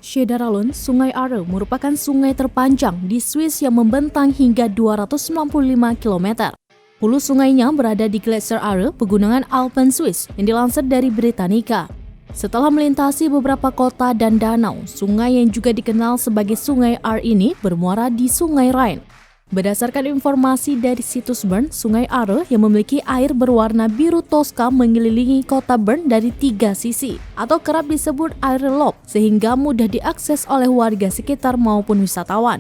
Schiedaralon, Sungai Aare merupakan sungai terpanjang di Swiss yang membentang hingga 295 km. Hulu sungainya berada di Gletscher Aare, pegunungan Alpen Swiss yang dilansir dari Britannica. Setelah melintasi beberapa kota dan danau, sungai yang juga dikenal sebagai Sungai Aare ini bermuara di Sungai Rhine. Berdasarkan informasi dari situs Bern, Sungai Aare yang memiliki air berwarna biru toska mengelilingi kota Bern dari 3 sisi, atau kerap disebut Aare Loop, sehingga mudah diakses oleh warga sekitar maupun wisatawan.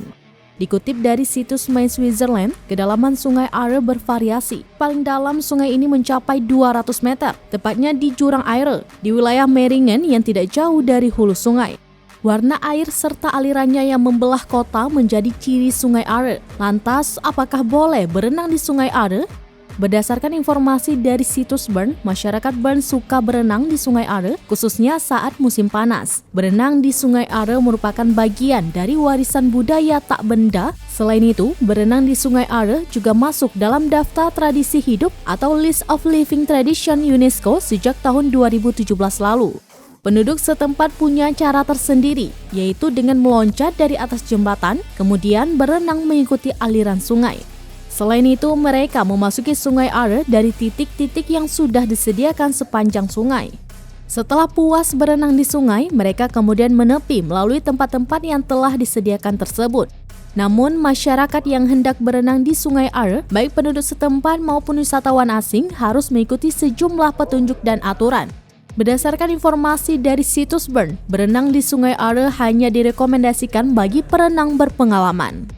Dikutip dari situs My Switzerland, kedalaman Sungai Aare bervariasi. Paling dalam sungai ini mencapai 200 meter, tepatnya di Jurang Aire, di wilayah Meiringen yang tidak jauh dari hulu sungai. Warna air serta alirannya yang membelah kota menjadi ciri Sungai Aare. Lantas, apakah boleh berenang di Sungai Aare? Berdasarkan informasi dari situs Bern, masyarakat Bern suka berenang di Sungai Aare, khususnya saat musim panas. Berenang di Sungai Aare merupakan bagian dari warisan budaya tak benda. Selain itu, berenang di Sungai Aare juga masuk dalam daftar tradisi hidup atau List of Living Tradition UNESCO sejak tahun 2017 lalu. Penduduk setempat punya cara tersendiri, yaitu dengan meloncat dari atas jembatan, kemudian berenang mengikuti aliran sungai. Selain itu, mereka memasuki Sungai Aare dari titik-titik yang sudah disediakan sepanjang sungai. Setelah puas berenang di sungai, mereka kemudian menepi melalui tempat-tempat yang telah disediakan tersebut. Namun, masyarakat yang hendak berenang di Sungai Aare, baik penduduk setempat maupun wisatawan asing, harus mengikuti sejumlah petunjuk dan aturan. Berdasarkan informasi dari situs Bern, berenang di Sungai Aare hanya direkomendasikan bagi perenang berpengalaman.